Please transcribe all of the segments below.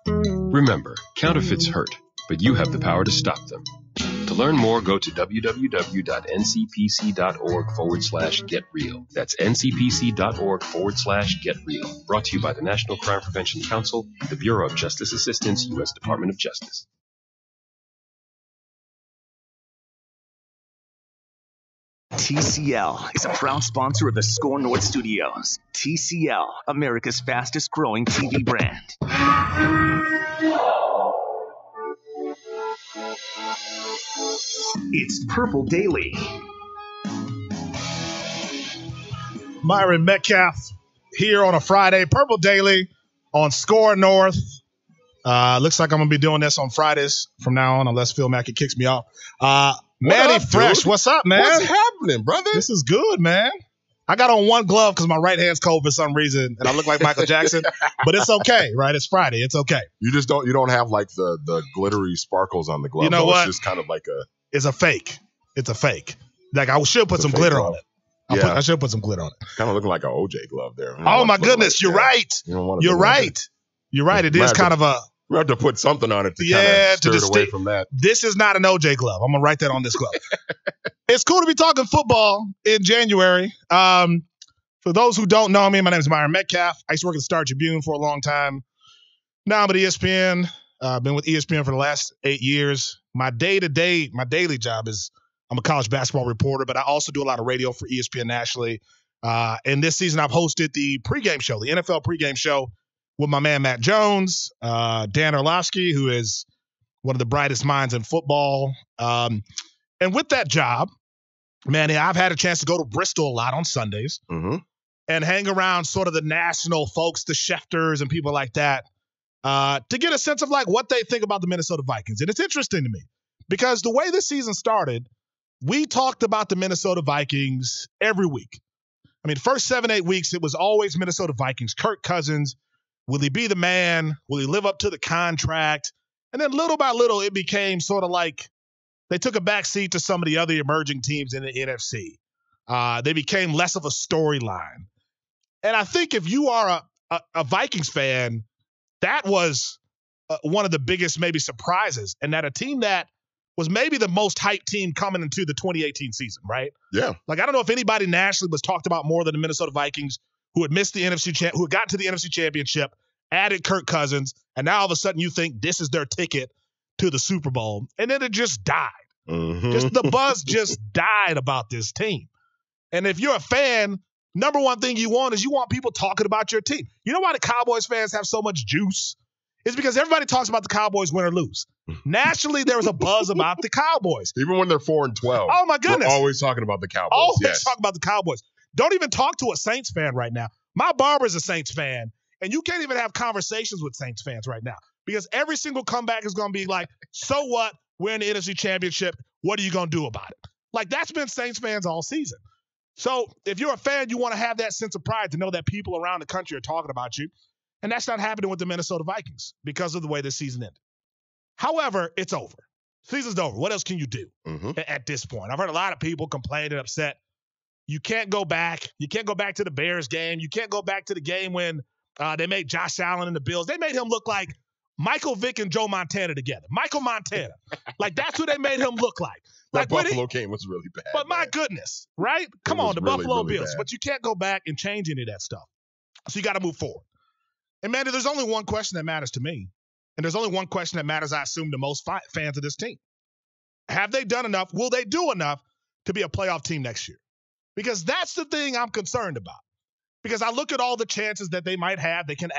Remember, counterfeits hurt, but you have the power to stop them. To learn more, go to www.ncpc.org/getreal. That's ncpc.org/getreal. Brought to you by the National Crime Prevention Council, the Bureau of Justice Assistance, U.S. Department of Justice. TCL is a proud sponsor of the SKOR North Studios. TCL, America's fastest growing TV brand. It's Purple Daily. Myron Medcalf here on a Friday. Purple Daily on SKOR North. Looks like I'm going to be doing this on Fridays from now on, unless Phil Mackey kicks me off. Manny Fresh, dude? What's up, man? What's happening, brother? This is good, man. I got on one glove because my right hand's cold for some reason, and I look like Michael Jackson. But it's okay, right? It's Friday. It's okay. You don't have like the glittery sparkles on the glove. You know what? It's just kind of like a. It's a fake. It's a fake. Like I should put some glitter on it. I should put some glitter on it. Kind of looking like an OJ glove there. Oh my goodness, you're right. You're right. You're right. It is kind of a. We have to put something on it to kind of steer it away from that. This is not an OJ glove. I'm going to write that on this glove. It's cool to be talking football in January. For those who don't know me, my name is Myron Medcalf. I used to work at the Star Tribune for a long time. Now I'm at ESPN. I've been with ESPN for the last 8 years. My daily job is I'm a college basketball reporter, but I also do a lot of radio for ESPN nationally. And this season I've hosted the pregame show, the NFL pregame show, with my man Matt Jones, Dan Orlovsky, who is one of the brightest minds in football. And with that job, Manny, I've had a chance to go to Bristol a lot on Sundays and hang around sort of the national folks, the Schefters and people like that, to get a sense of like what they think about the Minnesota Vikings. And it's interesting to me because the way this season started, we talked about the Minnesota Vikings every week. I mean, first 7-8 weeks, it was always Minnesota Vikings. Kirk Cousins. Will he be the man? Will he live up to the contract? And then little by little, it became sort of like they took a back seat to some of the other emerging teams in the NFC. They became less of a storyline. And I think if you are a Vikings fan, that was one of the biggest maybe surprises. And that a team that was maybe the most hyped team coming into the 2018 season, right? Yeah. Like, I don't know if anybody nationally was talked about more than the Minnesota Vikings, who had missed the who had gotten to the NFC Championship, added Kirk Cousins, and now all of a sudden you think this is their ticket to the Super Bowl, and then it just died. Just the buzz just died about this team. And if you're a fan, number one thing you want is you want people talking about your team. You know why the Cowboys fans have so much juice? It's because everybody talks about the Cowboys win or lose. Nationally, there was a buzz about the Cowboys. Even when they're 4-12. Oh, my goodness. We're always talking about the Cowboys. Always talk about the Cowboys. Don't even talk to a Saints fan right now. My barber's a Saints fan, and you can't even have conversations with Saints fans right now because every single comeback is going to be like, so what? We're in the NFC Championship. What are you going to do about it? Like, that's been Saints fans all season. So if you're a fan, you want to have that sense of pride to know that people around the country are talking about you, and that's not happening with the Minnesota Vikings because of the way this season ended. However, it's over. Season's over. What else can you do at this point? I've heard a lot of people complain and upset. You can't go back. You can't go back to the Bears game. You can't go back to the game when they made Josh Allen and the Bills. They made him look like Michael Vick and Joe Montana together. Michael Montana. Like, that's who they made him look like. That Buffalo game was really bad. But my goodness, right? Come on, the Buffalo Bills. Bad. But you can't go back and change any of that stuff. So you got to move forward. And, Manny, there's only one question that matters to me. And there's only one question that matters, I assume, to most fans of this team. Have they done enough? Will they do enough to be a playoff team next year? Because that's the thing I'm concerned about. Because I look at all the chances that they might have. They can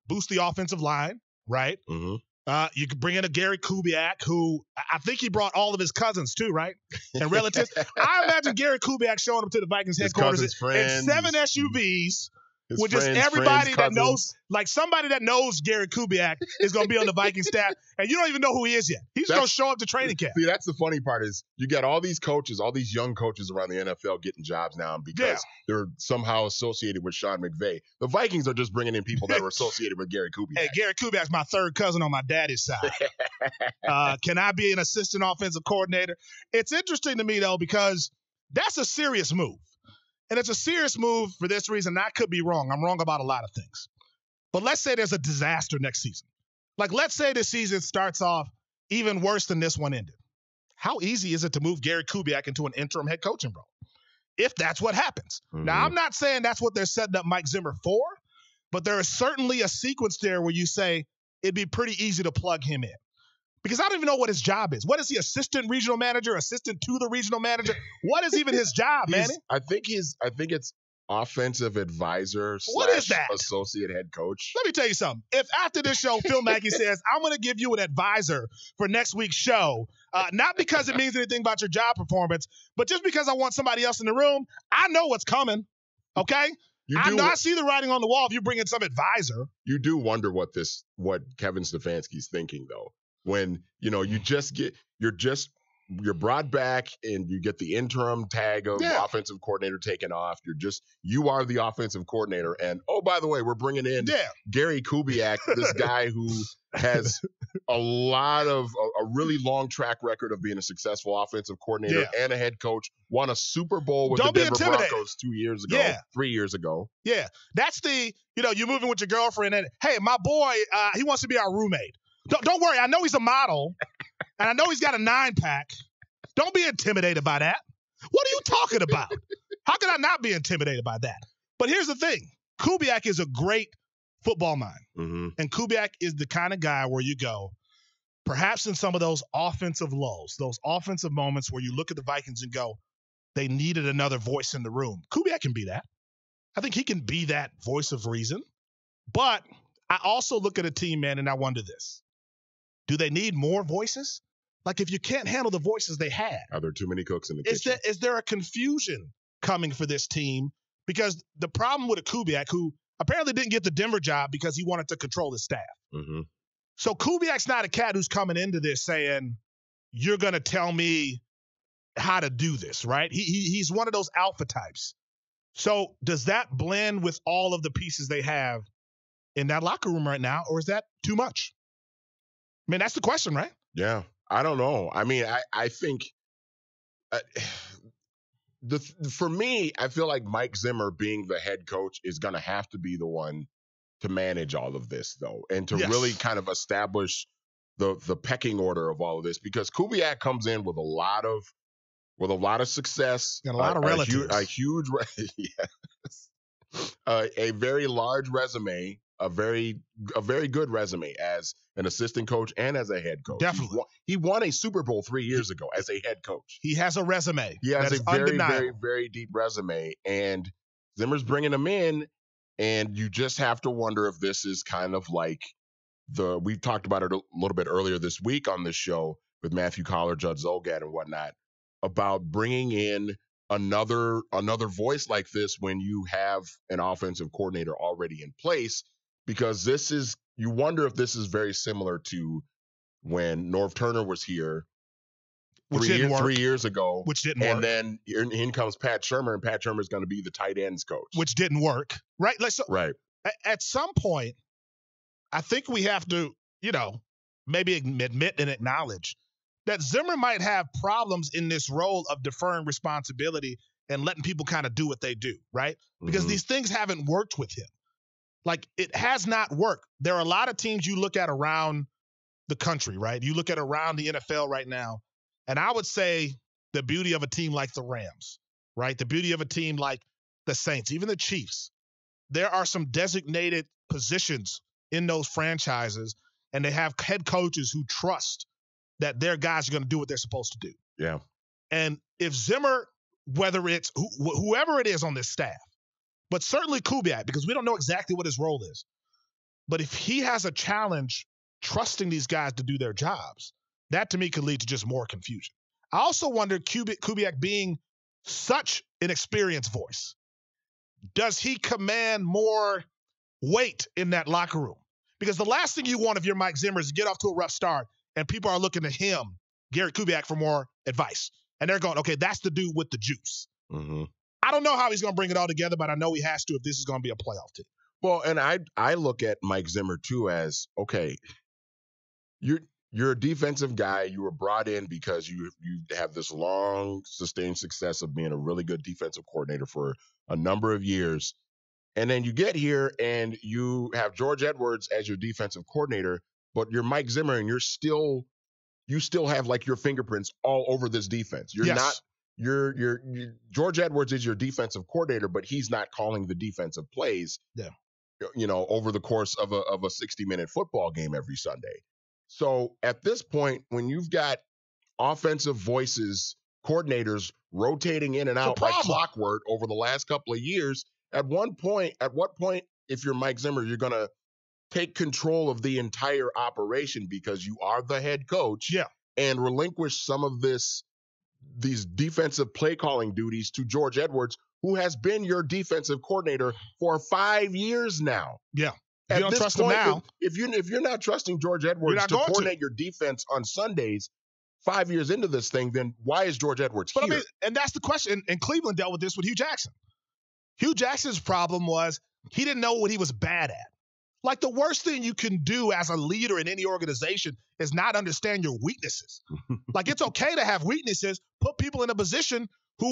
boost the offensive line, right? You could bring in a Gary Kubiak, who I think he brought all of his cousins too, right? And relatives. I imagine Gary Kubiak showing up to the Vikings headquarters in 7 SUVs. With just everybody that knows, like somebody that knows Gary Kubiak is going to be on the Viking staff, and you don't even know who he is yet. He's going to show up to training camp. See, that's the funny part is you got all these coaches, all these young coaches around the NFL getting jobs now because they're somehow associated with Sean McVay. The Vikings are just bringing in people that are associated with Gary Kubiak. Hey, Gary Kubiak's my third cousin on my daddy's side. Can I be an assistant offensive coordinator? It's interesting to me, though, because that's a serious move. And it's a serious move for this reason. I could be wrong. I'm wrong about a lot of things. But let's say there's a disaster next season. Like, let's say the season starts off even worse than this one ended. How easy is it to move Gary Kubiak into an interim head coaching role? If that's what happens. Mm-hmm. Now, I'm not saying that's what they're setting up Mike Zimmer for, but there is certainly a sequence there where you say it'd be pretty easy to plug him in. Because I don't even know what his job is. What is he, assistant regional manager, assistant to the regional manager? What is even his job, Manny? I think it's offensive advisor / associate head coach. Let me tell you something. If after this show, Phil Mackey says, I'm going to give you an advisor for next week's show, not because it means anything about your job performance, but just because I want somebody else in the room, I know what's coming, okay? I see the writing on the wall if you bring in some advisor. You do wonder what Kevin Stefanski's thinking, though. When, you're brought back and you get the interim tag of offensive coordinator taken off. You are the offensive coordinator. And, oh, by the way, we're bringing in Gary Kubiak, this guy who has a really long track record of being a successful offensive coordinator and a head coach, won a Super Bowl with the Denver Broncos 3 years ago. Yeah. That's you're moving with your girlfriend and, hey, my boy, he wants to be our roommate. Don't worry. I know he's a model, and I know he's got a 9-pack. Don't be intimidated by that. What are you talking about? How could I not be intimidated by that? But here's the thing. Kubiak is a great football mind. Mm-hmm. And Kubiak is the kind of guy where you go, perhaps in some of those offensive lulls, those offensive moments where you look at the Vikings and go, they needed another voice in the room. Kubiak can be that. I think he can be that voice of reason. But I also look at a team, man, and I wonder this. Do they need more voices? Like, if you can't handle the voices they had. Are there too many cooks in the kitchen? Is there a confusion coming for this team? Because the problem with a Kubiak, who apparently didn't get the Denver job because he wanted to control his staff. Mm-hmm. So Kubiak's not a cat who's coming into this saying, you're going to tell me how to do this, right? He's one of those alpha types. So does that blend with all of the pieces they have in that locker room right now, or is that too much? I mean, that's the question, right? Yeah, I don't know. I mean, I think for me, I feel like Mike Zimmer being the head coach is going to have to be the one to manage all of this, though, and to really kind of establish the pecking order of all of this, because Kubiak comes in with a lot of success, and a lot of relatives, a very large resume. A very good resume as an assistant coach and as a head coach. Definitely. He won a Super Bowl 3 years ago as a head coach. He has a resume. He has a very, very, very deep resume. And Zimmer's bringing him in, and you just have to wonder if this is kind of like we talked about it a little bit earlier this week on this show with Matthew Collar, Judd Zolgad, and whatnot, about bringing in another voice like this when you have an offensive coordinator already in place. Because you wonder if this is very similar to when Norv Turner was here 3 years ago. Which didn't work. And then in comes Pat Shurmur, and Pat Shurmur is going to be the tight ends coach. Which didn't work. Right? Right. At some point, I think we have to, maybe admit and acknowledge that Zimmer might have problems in this role of deferring responsibility and letting people kind of do what they do, right? Because these things haven't worked with him. Like, it has not worked. There are a lot of teams you look at around the country, right? You look at around the NFL right now, and I would say the beauty of a team like the Rams, right? The beauty of a team like the Saints, even the Chiefs. There are some designated positions in those franchises, and they have head coaches who trust that their guys are going to do what they're supposed to do. Yeah. And if Zimmer, whether it's whoever it is on this staff, but certainly Kubiak, because we don't know exactly what his role is. But if he has a challenge trusting these guys to do their jobs, that to me could lead to just more confusion. I also wonder, Kubiak being such an experienced voice, does he command more weight in that locker room? Because the last thing you want if you're Mike Zimmer is to get off to a rough start and people are looking to him, Gary Kubiak, for more advice. And they're going, okay, that's the dude with the juice. Mm-hmm. I don't know how he's going to bring it all together, but I know he has to if this is going to be a playoff team. Well, and I look at Mike Zimmer, too, as, okay, you're a defensive guy. You were brought in because you have this long, sustained success of being a really good defensive coordinator for a number of years. And then you get here and you have George Edwards as your defensive coordinator, but you're Mike Zimmer and you still have like your fingerprints all over this defense. You're not George Edwards is your defensive coordinator, but he's not calling the defensive plays. Yeah. Over the course of a 60-minute football game every Sunday. So at this point, when you've got offensive voices, coordinators rotating in and out like clockwork over the last couple of years, at what point, if you're Mike Zimmer, you're going to take control of the entire operation because you are the head coach and relinquish some of these defensive play calling duties to George Edwards, who has been your defensive coordinator for 5 years now. Yeah. If you don't trust him now. If you're not trusting George Edwards to coordinate your defense on Sundays 5 years into this thing, then why is George Edwards here? I mean, and that's the question. And Cleveland dealt with this with Hugh Jackson. Hugh Jackson's problem was he didn't know what he was bad at. Like, the worst thing you can do as a leader in any organization is not understand your weaknesses. Like, it's okay to have weaknesses. Put people in a position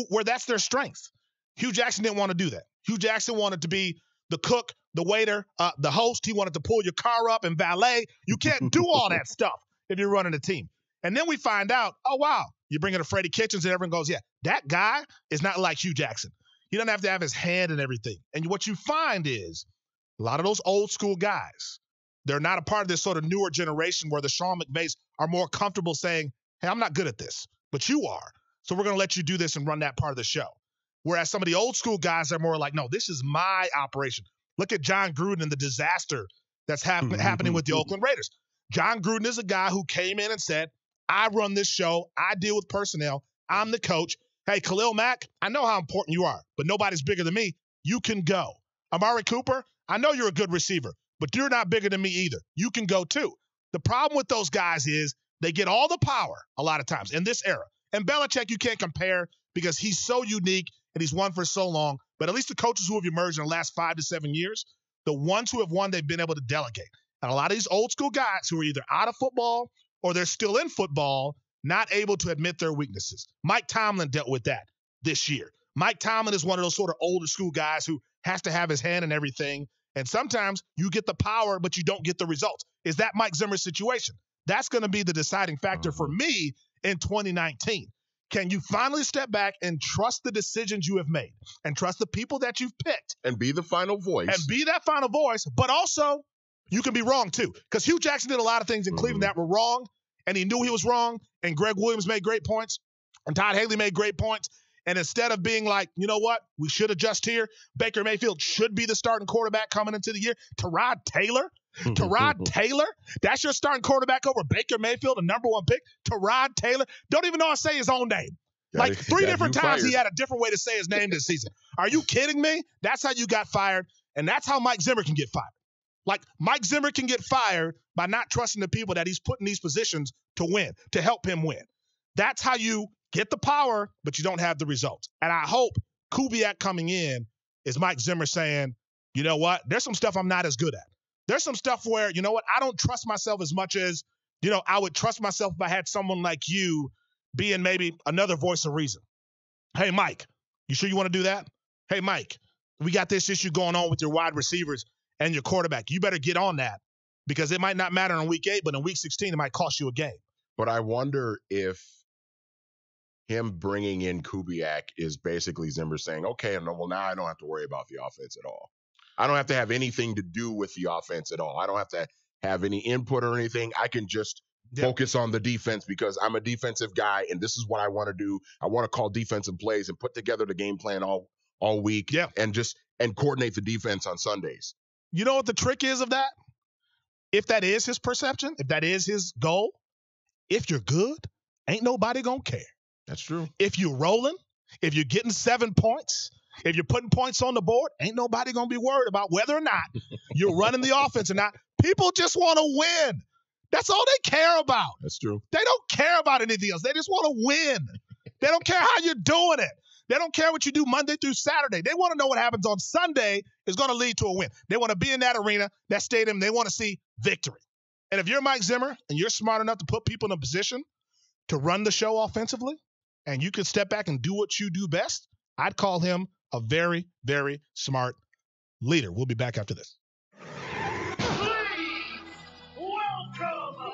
where that's their strength. Hugh Jackson didn't want to do that. Hugh Jackson wanted to be the cook, the waiter, the host. He wanted to pull your car up and valet. You can't do all that stuff if you're running a team. And then we find out, oh, wow, you bring in a Freddie Kitchens and everyone goes, yeah, that guy is not like Hugh Jackson. He doesn't have to have his hand in everything. And what you find is a lot of those old school guys, they're not a part of this sort of newer generation where the Sean McVays are more comfortable saying, hey, I'm not good at this, but you are. So we're going to let you do this and run that part of the show. Whereas some of the old school guys are more like, no, this is my operation. Look at John Gruden and the disaster that's happening with the Oakland Raiders. John Gruden is a guy who came in and said, I run this show. I deal with personnel. I'm the coach. Hey, Khalil Mack, I know how important you are, but nobody's bigger than me. You can go. Amari Cooper, I know you're a good receiver, but you're not bigger than me either. You can go too. The problem with those guys is they get all the power a lot of times in this era. And Belichick, you can't compare because he's so unique and he's won for so long. But at least the coaches who have emerged in the last 5 to 7 years, the ones who have won, they've been able to delegate. And a lot of these old school guys who are either out of football or they're still in football, not able to admit their weaknesses. Mike Tomlin dealt with that this year. Mike Tomlin is one of those sort of older school guys who has to have his hand in everything. And sometimes you get the power, but you don't get the results. Is that Mike Zimmer's situation? That's going to be the deciding factor for me in 2019. Can you finally step back and trust the decisions you have made and trust the people that you've picked? And be the final voice. And be that final voice, but also you can be wrong too. Because Hugh Jackson did a lot of things in Cleveland that were wrong, and he knew he was wrong, and Greg Williams made great points, and Todd Haley made great points. And instead of being like, you know what, we should adjust here, Baker Mayfield should be the starting quarterback coming into the year. Tyrod Taylor, that's your starting quarterback over Baker Mayfield, a number 1 pick. Tyrod Taylor, don't even know how to say his own name. Like 3 different times he had a different way to say his name this season. Are you kidding me? That's how you got fired, and that's how Mike Zimmer can get fired. Like, Mike Zimmer can get fired by not trusting the people that he's put in these positions to win, to help him win. That's how you get the power, but you don't have the results. And I hope Kubiak coming in is Mike Zimmer saying, you know what, there's some stuff I'm not as good at. There's some stuff where, you know what, I don't trust myself as much as, you know, I would trust myself if I had someone like you being maybe another voice of reason. Hey, Mike, you sure you want to do that? Hey, Mike, we got this issue going on with your wide receivers and your quarterback. You better get on that because it might not matter in week 8, but in week 16, it might cost you a game. But I wonder if him bringing in Kubiak is basically Zimmer saying, okay, well, now I don't have to worry about the offense at all. I don't have to have anything to do with the offense at all. I don't have to have any input or anything. I can just focus on the defense because I'm a defensive guy and this is what I want to do. I want to call defensive plays and put together the game plan all week and coordinate the defense on Sundays. You know what the trick is of that? If that is his perception, if that is his goal, if you're good, ain't nobody gonna care. That's true. If you're rolling, if you're getting 7 points, if you're putting points on the board, ain't nobody going to be worried about whether or not you're running the offense or not. People just want to win. That's all they care about. That's true. They don't care about anything else. They just want to win. They don't care how you're doing it. They don't care what you do Monday through Saturday. They want to know what happens on Sunday is going to lead to a win. They want to be in that arena, that stadium. They want to see victory. And if you're Mike Zimmer and you're smart enough to put people in a position to run the show offensively, and you can step back and do what you do best, I'd call him a very, very smart leader. We'll be back after this.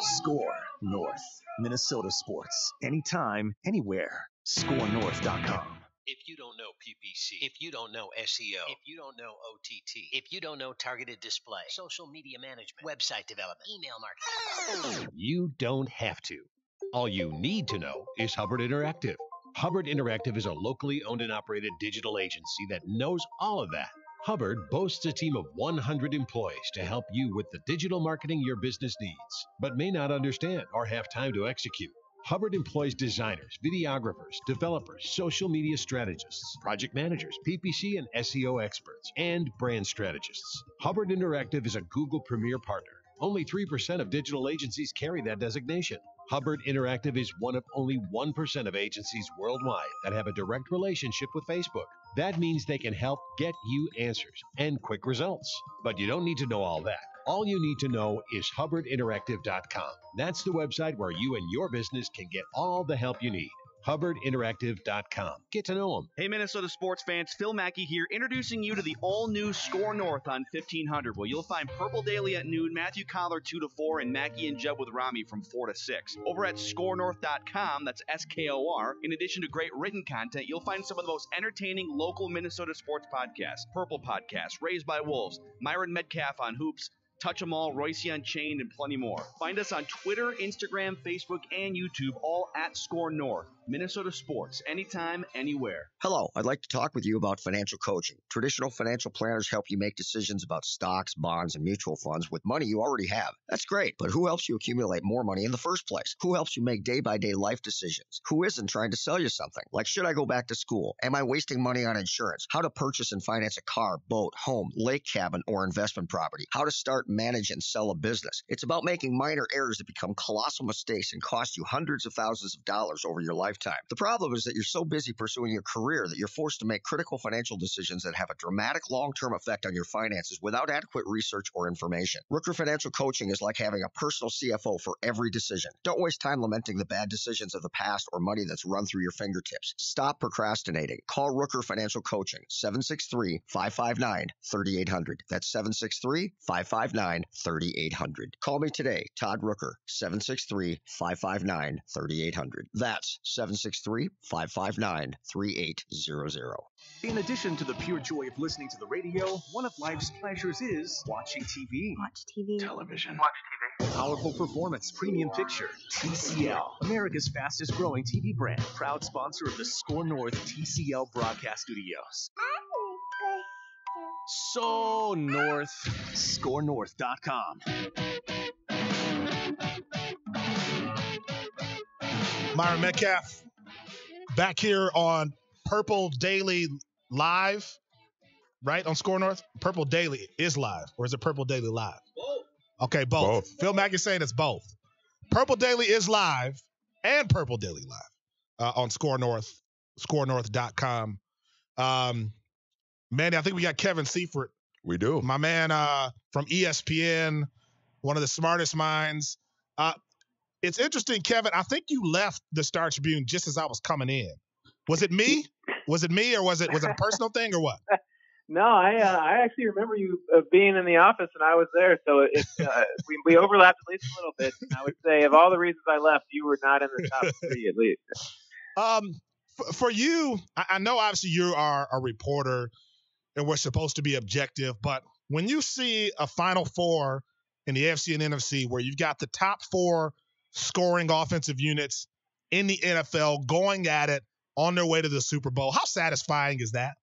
SKOR North. Minnesota sports. Anytime, anywhere. SKORNorth.com. If you don't know PPC, if you don't know SEO, if you don't know OTT, if you don't know targeted display, social media management, website development, email marketing, you don't have to. All you need to know is Hubbard Interactive. Hubbard Interactive is a locally owned and operated digital agency that knows all of that. Hubbard boasts a team of 100 employees to help you with the digital marketing your business needs, but may not understand or have time to execute. Hubbard employs designers, videographers, developers, social media strategists, project managers, PPC and SEO experts, and brand strategists. Hubbard Interactive is a Google Premier partner. Only 3% of digital agencies carry that designation. Hubbard Interactive is one of only 1% of agencies worldwide that have a direct relationship with Facebook. That means they can help get you answers and quick results. But you don't need to know all that. All you need to know is HubbardInteractive.com. That's the website where you and your business can get all the help you need. HubbardInteractive.com. Get to know them. Hey, Minnesota sports fans, Phil Mackey here, introducing you to the all-new SKOR North on 1500, where you'll find Purple Daily at noon, Matthew Collar 2 to 4, and Mackey and Jeb with Rami from 4 to 6. Over at SKORNorth.com, that's SKOR. In addition to great written content, you'll find some of the most entertaining local Minnesota sports podcasts. Purple Podcast, Raised by Wolves, Myron Medcalf on Hoops, Touch 'em All, Royce Unchained, and plenty more. Find us on Twitter, Instagram, Facebook, and YouTube, all at SKOR North. Minnesota sports, anytime, anywhere. Hello, I'd like to talk with you about financial coaching. Traditional financial planners help you make decisions about stocks, bonds, and mutual funds with money you already have. That's great, but who helps you accumulate more money in the first place? Who helps you make day-by-day life decisions? Who isn't trying to sell you something? Like, should I go back to school? Am I wasting money on insurance? How to purchase and finance a car, boat, home, lake cabin, or investment property? How to start, manage, and sell a business? It's about making minor errors that become colossal mistakes and cost you hundreds of thousands of dollars over your lifetime. The problem is that you're so busy pursuing your career that you're forced to make critical financial decisions that have a dramatic long-term effect on your finances without adequate research or information. Rooker Financial Coaching is like having a personal CFO for every decision. Don't waste time lamenting the bad decisions of the past or money that's run through your fingertips. Stop procrastinating. Call Rooker Financial Coaching, 763-559-3800. That's 763-559-3800. Call me today, Todd Rooker, 763-559-3800. That's 763-559-3800. In addition to the pure joy of listening to the radio, one of life's pleasures is watching TV. Watch TV. Television. Watch TV. Powerful Performance Premium Picture. TCL, America's fastest growing TV brand. Proud sponsor of the SKOR North TCL broadcast studios. So North. SKORNorth.com. Myron Medcalf back here on Purple Daily Live, right, on SKOR North? Purple Daily is live, or is it Purple Daily Live? Both. Okay, both. Phil Mackey saying it's both. Purple Daily is live and Purple Daily Live on SKOR North, SKORNorth.com. Manny, I think we got Kevin Seifert. We do. My man from ESPN, one of the smartest minds. It's interesting, Kevin. I think you left the Star Tribune just as I was coming in. Was it me? Was it me, or was it a personal thing, or what? No, I actually remember you being in the office, and I was there. So we overlapped at least a little bit. And I would say, of all the reasons I left, you were not in the top three at least. For you, I know obviously you are a reporter, and we're supposed to be objective. But when you see a Final Four in the AFC and NFC where you've got the top four scoring offensive units in the NFL going at it on their way to the Super Bowl, how satisfying is that?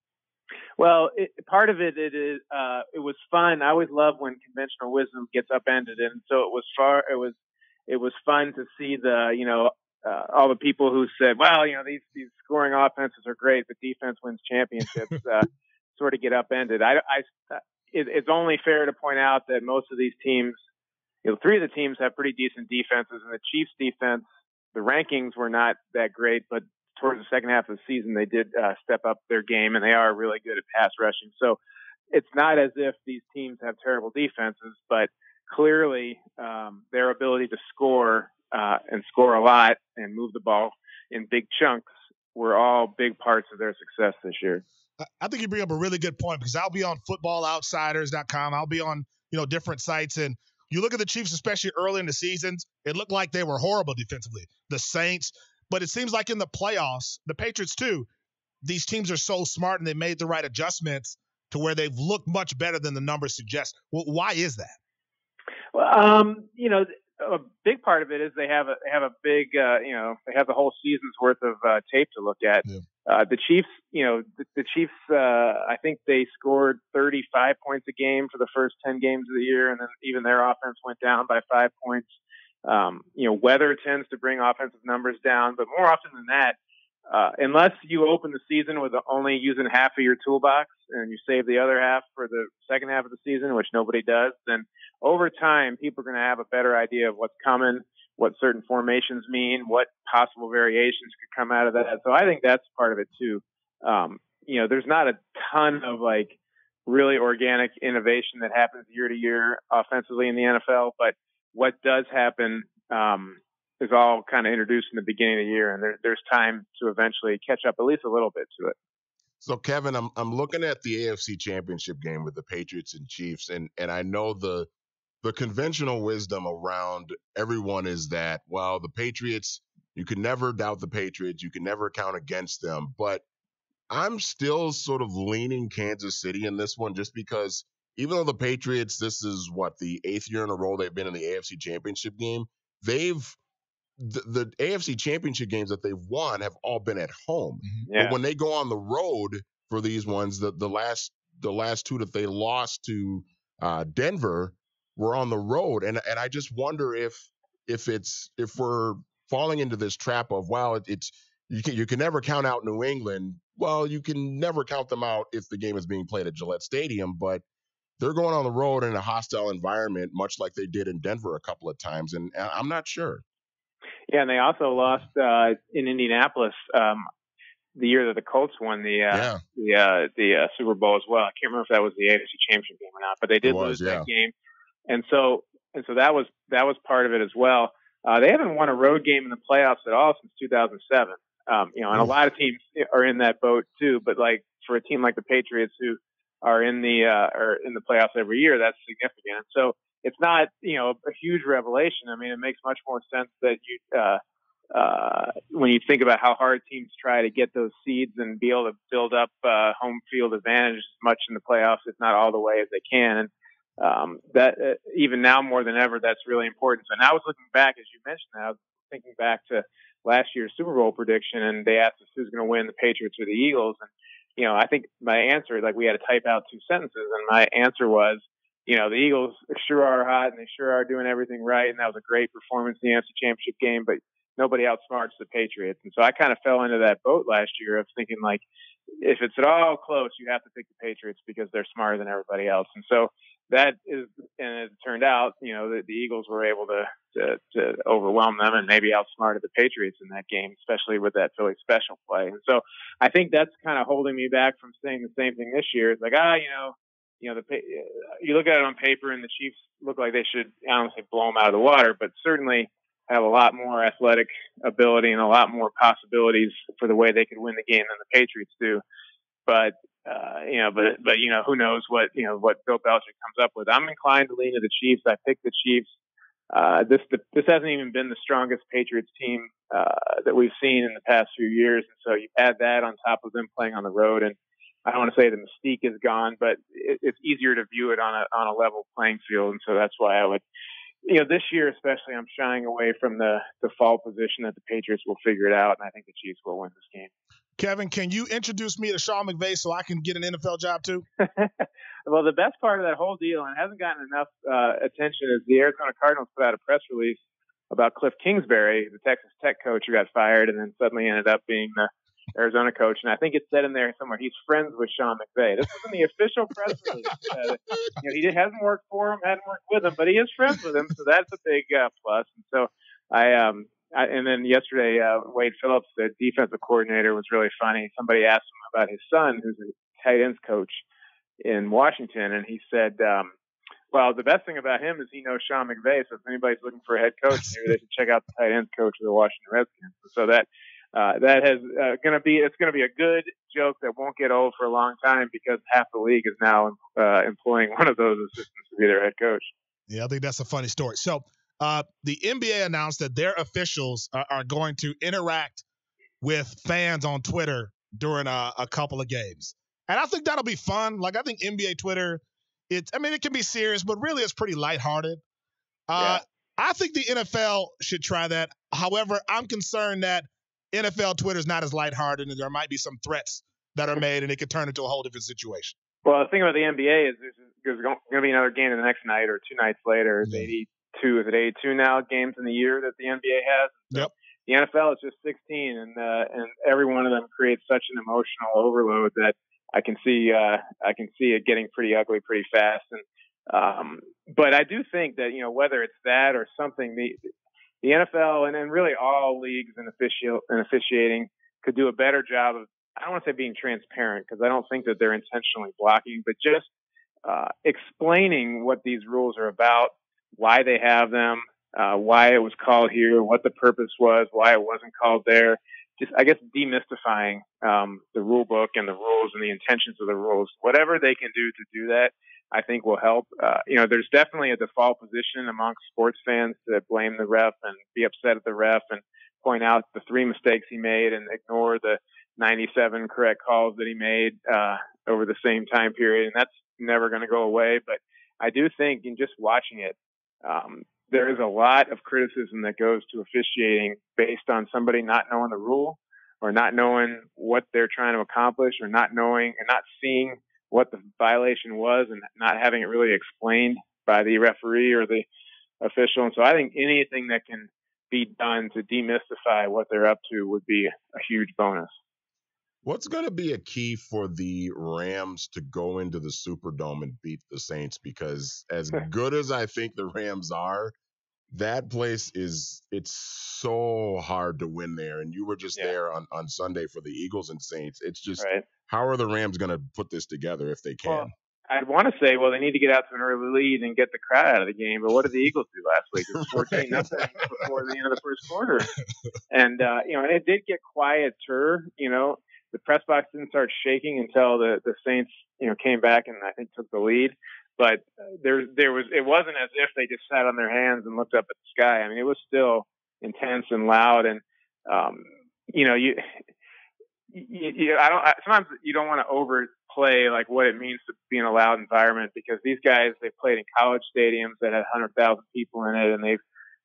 Well, part of it is it was fun. I always love when conventional wisdom gets upended, and so it was fun to see all the people who said, well, these scoring offenses are great, but defense wins championships, sort of get upended. It's only fair to point out that most of these teams, three of the teams have pretty decent defenses, and the Chiefs defense, the rankings were not that great, but towards the second half of the season, they did step up their game, and they are really good at pass rushing. So it's not as if these teams have terrible defenses, but clearly their ability to score and score a lot and move the ball in big chunks were all big parts of their success this year. I think you bring up a really good point, because I'll be on footballoutsiders.com. I'll be on, different sites, and you look at the Chiefs, especially early in the seasons, it looked like they were horrible defensively. The Saints, but it seems like in the playoffs, the Patriots too, these teams are so smart and they made the right adjustments to where they've looked much better than the numbers suggest. Well, why is that? Well, a big part of it is they have a big, they have the whole season's worth of tape to look at. Yeah. The Chiefs, the Chiefs, I think they scored 35 points a game for the first 10 games of the year, and then even their offense went down by 5 points. Weather tends to bring offensive numbers down, but more often than that, unless you open the season with only using half of your toolbox and you save the other half for the second half of the season, which nobody does, then over time, people are going to have a better idea of what's coming, what certain formations mean, what possible variations could come out of that. So I think that's part of it too. There's not a ton of really organic innovation that happens year to year offensively in the NFL, but what does happen is all kind of introduced in the beginning of the year, and there's time to eventually catch up at least a little bit to it. So, Kevin, I'm looking at the AFC Championship game with the Patriots and Chiefs, and I know the conventional wisdom around everyone is that, well, the Patriots, you can never doubt the Patriots, you can never count against them, but I'm still sort of leaning Kansas City in this one, just because even though the Patriots, this is the 8th year in a row they've been in the AFC Championship game, the AFC Championship games that they've won have all been at home. Yeah. But when they go on the road for these ones, the last two that they lost to Denver were on the road, and I just wonder if we're falling into this trap of, you can never count out New England. Well, you can never count them out if the game is being played at Gillette Stadium, but they're going on the road in a hostile environment, much like they did in Denver a couple of times, and I'm not sure. Yeah, and they also lost in Indianapolis the year that the Colts won the Super Bowl as well. I can't remember if that was the AFC Championship game or not, but they did lose that game, and so that was part of it as well. They haven't won a road game in the playoffs at all since 2007. And a lot of teams are in that boat too. But for a team like the Patriots, who are in the playoffs every year, that's significant. So it's not, a huge revelation. I mean, it makes much more sense that when you think about how hard teams try to get those seeds and be able to build up home field advantage as much in the playoffs, if not all the way as they can. And that even now more than ever, that's really important. So now I was looking back, as you mentioned, I was thinking back to last year's Super Bowl prediction, and they asked us who's going to win, the Patriots or the Eagles. And, I think my answer, we had to type out 2 sentences, and my answer was, the Eagles sure are hot and they sure are doing everything right. And that was a great performance in the NFC Championship game, but nobody outsmarts the Patriots. And so I kind of fell into that boat last year of thinking if it's at all close, you have to pick the Patriots because they're smarter than everybody else. And so that is, and it turned out, that the Eagles were able to overwhelm them and maybe outsmarted the Patriots in that game, especially with that Philly special play. And so I think that's kind of holding me back from saying the same thing this year. It's you look at it on paper and the Chiefs look like they should, I don't say blow them out of the water, but certainly have a lot more athletic ability and a lot more possibilities for the way they could win the game than the Patriots do. But who knows what Bill Belichick comes up with. I'm inclined to lean to the Chiefs. I picked the Chiefs. This hasn't even been the strongest Patriots team that we've seen in the past few years. And so you add that on top of them playing on the road, and I don't want to say the mystique is gone, but it's easier to view it on a level playing field. And so that's why I would, this year especially, I'm shying away from the default position that the Patriots will figure it out, and I think the Chiefs will win this game. Kevin, can you introduce me to Sean McVay so I can get an NFL job too? Well, the best part of that whole deal, and hasn't gotten enough attention, is the Arizona Cardinals put out a press release about Cliff Kingsbury, the Texas Tech coach who got fired and then suddenly ended up being the Arizona coach. And I think it said in there somewhere he's friends with Sean McVay. This wasn't the official press release. He hasn't worked for him, hadn't worked with him, but he is friends with him, so that's a big plus. And so and then yesterday, Wade Phillips, the defensive coordinator, was really funny. Somebody asked him about his son, who's a tight ends coach in Washington, and he said, well, the best thing about him is he knows Sean McVay, so if anybody's looking for a head coach, maybe they should check out the tight ends coach of the Washington Redskins. So that that has it's going to be a good joke that won't get old for a long time because half the league is now employing one of those assistants to be their head coach. Yeah, I think that's a funny story. So the NBA announced that their officials are going to interact with fans on Twitter during a couple of games. And I think that'll be fun. Like, I think NBA Twitter, it can be serious, but really it's pretty lighthearted. I think the NFL should try that. However, I'm concerned that NFL Twitter is not as lighthearted and there might be some threats that are made and it could turn into a whole different situation. Well, the thing about the NBA is there's going to be another game the next night or 2 nights later. It's 82. Is it 82 now games in the year that the NBA has? So yep. The NFL is just 16, and every one of them creates such an emotional overload that I can see it getting pretty ugly pretty fast. And but I do think that whether it's that or something, the NFL and really all leagues and officiating could do a better job of, I don't want to say being transparent because I don't think that they're intentionally blocking, but just explaining what these rules are about, why they have them, why it was called here, what the purpose was, why it wasn't called there. Just, I guess, demystifying the rule book and the rules and the intentions of the rules. Whatever they can do to do that, I think will help. There's definitely a default position amongst sports fans to blame the ref and be upset at the ref and point out the 3 mistakes he made and ignore the 97 correct calls that he made over the same time period. And that's never going to go away. But I do think in just watching it, there is a lot of criticism that goes to officiating based on somebody not knowing the rule or not knowing what they're trying to accomplish or not knowing and not seeing what the violation was and not having it really explained by the referee or the official. And so I think anything that can be done to demystify what they're up to would be a huge bonus. What's going to be a key for the Rams to go into the Superdome and beat the Saints? Because as good as I think the Rams are, that place it's so hard to win there. And you were just there on Sunday for the Eagles and Saints. It's just, how are the Rams going to put this together if they can? Well, I'd want to say, they need to get out to an early lead and get the crowd out of the game. But what did the Eagles do last week? It was 14-0 before the end of the first quarter. And, and it did get quieter. The press box didn't start shaking until the Saints, came back and I think took the lead. But it wasn't as if they just sat on their hands and looked up at the sky. I mean, it was still intense and loud. And, sometimes you don't want to overplay like what it means to be in a loud environment because these guys, they've played in college stadiums that had 100,000 people in it and they've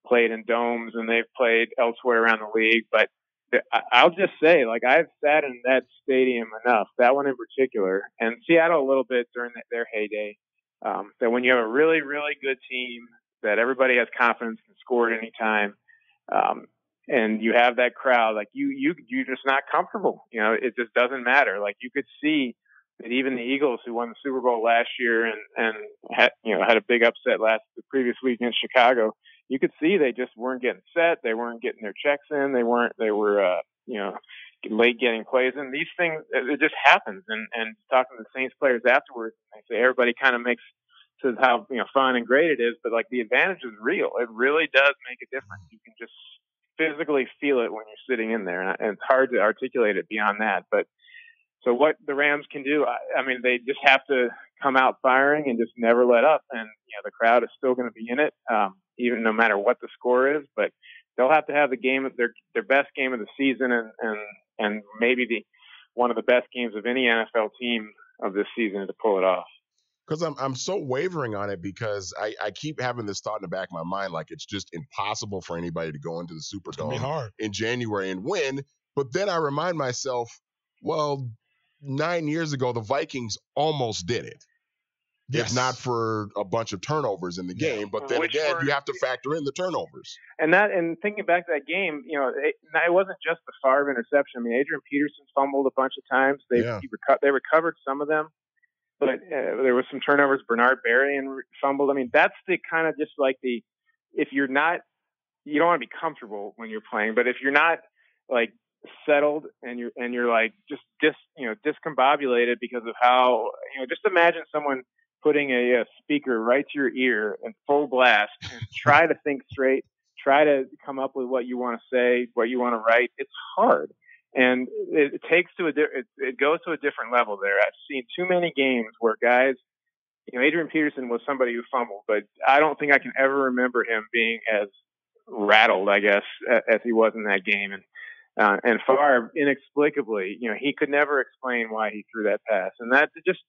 played in domes and they've played elsewhere around the league. But I'll just say, I've sat in that stadium enough, that one in particular, and Seattle a little bit during their heyday, that when you have a really, really good team that everybody has confidence can score at any time, and you have that crowd, you're just not comfortable. It just doesn't matter. You could see that even the Eagles, who won the Super Bowl last year and had a big upset the previous week in Chicago, you could see they just weren't getting set. They weren't getting their checks in. They were late getting plays in. These things, it just happens. And talking to the Saints players afterwards, they say everybody kind of says how fun and great it is, but the advantage is real. It really does make a difference. You can just physically feel it when you're sitting in there, and it's hard to articulate it beyond that. But so what the Rams can do, they just have to come out firing and just never let up. And the crowd is still going to be in it, even no matter what the score is. But they'll have to have the game, their best game of the season, and maybe one of the best games of any NFL team of this season to pull it off. Because I'm so wavering on it because I keep having this thought in the back of my mind, it's just impossible for anybody to go into the Superdome in January and win. But then I remind myself, 9 years ago, the Vikings almost did it. Yes. If not for a bunch of turnovers in the game. But then you have to factor in the turnovers. And thinking back to that game, it wasn't just the Favre interception. Adrian Peterson fumbled a bunch of times. They recovered some of them. But there was some turnovers. Bernard Berrian fumbled. That's the kind of just if you're not, you don't want to be comfortable when you're playing, but if you're not settled and you're discombobulated because of how, just imagine someone putting a speaker right to your ear in full blast and try to think straight, try to come up with what you want to say, what you want to write. It's hard. And it goes to a different level there. I've seen too many games where guys, Adrian Peterson was somebody who fumbled, but I don't think I can ever remember him being as rattled, I guess, as he was in that game. And Favre, inexplicably, he could never explain why he threw that pass. And that it just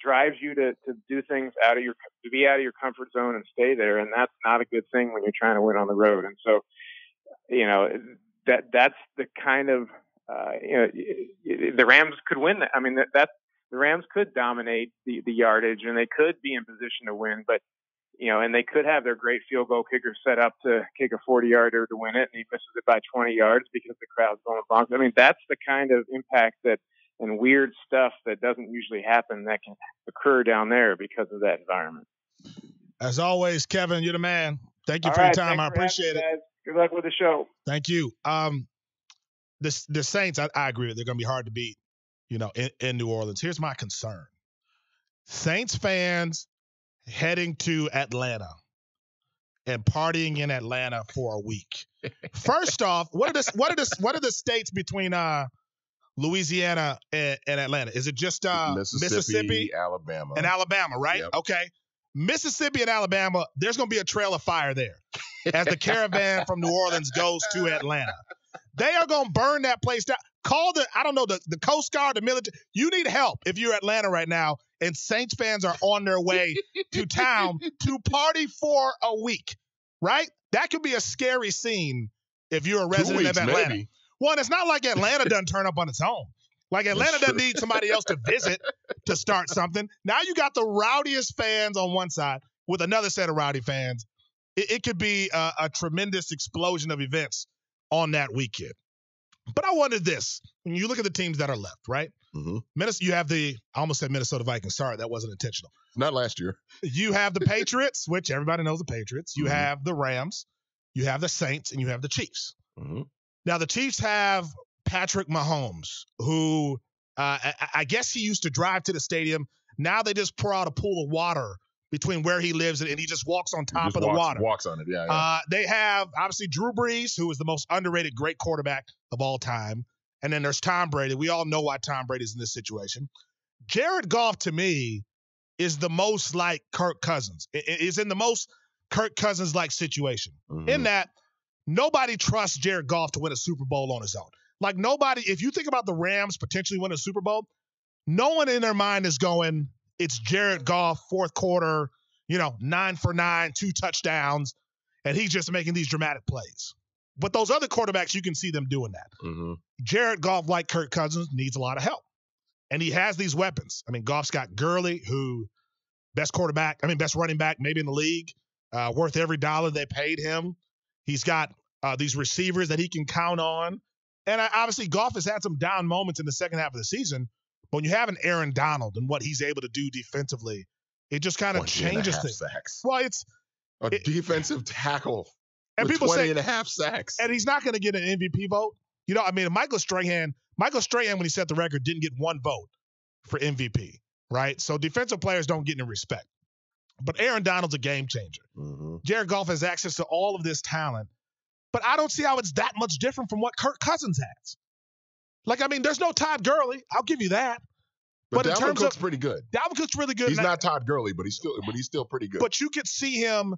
drives you to do things to be out of your comfort zone and stay there. And that's not a good thing when you're trying to win on the road. And so, that's the kind of, the Rams could win that. I mean, the Rams could dominate the yardage and they could be in position to win, but, and they could have their great field goal kicker set up to kick a 40-yarder to win it, and he misses it by 20 yards because the crowd's going Broncos. I mean, that's the kind of impact and weird stuff that doesn't usually happen that can occur down there because of that environment. As always, Kevin, you're the man. Thank you for your time. I appreciate it. Guys. Good luck with the show. Thank you. The Saints, I agree with. They're going to be hard to beat, in New Orleans. Here's my concern. Saints fans heading to Atlanta and partying in Atlanta for a week. First off, what are the states between Louisiana and Atlanta? Is it just Mississippi, Alabama, and Alabama, right? Yep. Okay. Mississippi and Alabama, there's going to be a trail of fire there as the caravan from New Orleans goes to Atlanta. They are going to burn that place down. Call the Coast Guard, the military. You need help if you're Atlanta right now, and Saints fans are on their way to town to party for a week, right? That could be a scary scene if you're a resident of Atlanta. Maybe. Well, it's not like Atlanta doesn't turn up on its own. Like Atlanta doesn't need somebody else to visit to start something. Now you got the rowdiest fans on one side with another set of rowdy fans. It could be a tremendous explosion of events on that weekend. But I wondered this. When you look at the teams that are left, right? Mm-hmm. You have I almost said Minnesota Vikings. Sorry, that wasn't intentional. Not last year. You have the Patriots, which everybody knows the Patriots. You have the Rams. You have the Saints, and you have the Chiefs. Mm-hmm. Now, the Chiefs have Patrick Mahomes, who I guess he used to drive to the stadium. Now they just pour out a pool of water between where he lives and he just walks on top of the water. Walks on it, yeah. They have, obviously, Drew Brees, who is the most underrated great quarterback of all time. And then there's Tom Brady. We all know why Tom Brady's in this situation. Jared Goff, to me, is the most like Kirk Cousins. Is in the most Kirk Cousins-like situation. Mm-hmm. In that, nobody trusts Jared Goff to win a Super Bowl on his own. Like nobody, if you think about the Rams potentially winning a Super Bowl, no one in their mind is going, it's Jared Goff, fourth quarter, 9 for 9, 2 touchdowns, and he's just making these dramatic plays. But those other quarterbacks, you can see them doing that. Mm-hmm. Jared Goff, like Kirk Cousins, needs a lot of help. And he has these weapons. I mean, Goff's got Gurley, who best running back maybe in the league, worth every dollar they paid him. He's got these receivers that he can count on. And obviously, Goff has had some down moments in the second half of the season. But when you have an Aaron Donald and what he's able to do defensively, it just kind of changes things. Sacks. Well, it's a defensive tackle. And people 20 say, and a half sacks. And he's not going to get an MVP vote. Michael Strahan, when he set the record, didn't get one vote for MVP, right? So defensive players don't get any respect. But Aaron Donald's a game changer. Mm-hmm. Jared Goff has access to all of this talent. But I don't see how it's that much different from what Kirk Cousins has. There's no Todd Gurley. I'll give you that. But Dalvin Cook's pretty good. Dalvin Cook's really good. He's not Todd Gurley, but he's still pretty good. But you could see him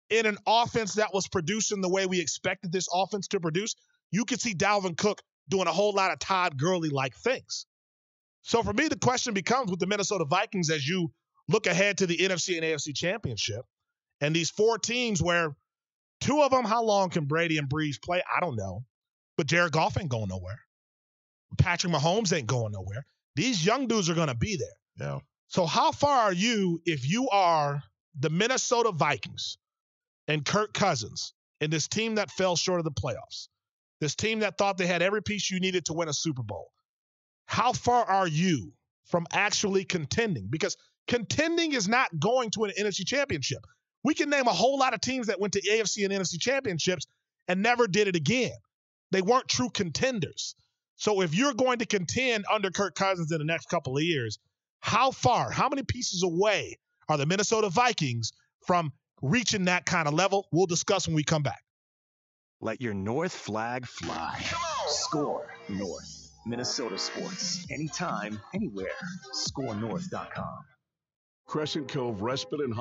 in an offense that was producing the way we expected this offense to produce. You could see Dalvin Cook doing a whole lot of Todd Gurley-like things. So for me, the question becomes with the Minnesota Vikings as you look ahead to the NFC and AFC championship and these 4 teams where 2 of them, how long can Brady and Brees play? I don't know. But Jared Goff ain't going nowhere. Patrick Mahomes ain't going nowhere. These young dudes are going to be there. Yeah. So how far are you if you are the Minnesota Vikings and Kirk Cousins and this team that fell short of the playoffs, this team that thought they had every piece you needed to win a Super Bowl? How far are you from actually contending? Because contending is not going to an NFC championship. We can name a whole lot of teams that went to AFC and NFC championships and never did it again. They weren't true contenders. So if you're going to contend under Kirk Cousins in the next couple of years, how many pieces away are the Minnesota Vikings from reaching that kind of level. We'll discuss when we come back. Let your North flag fly. SKOR North. Minnesota sports. Anytime, anywhere. SKORNorth.com. Crescent Cove Respite and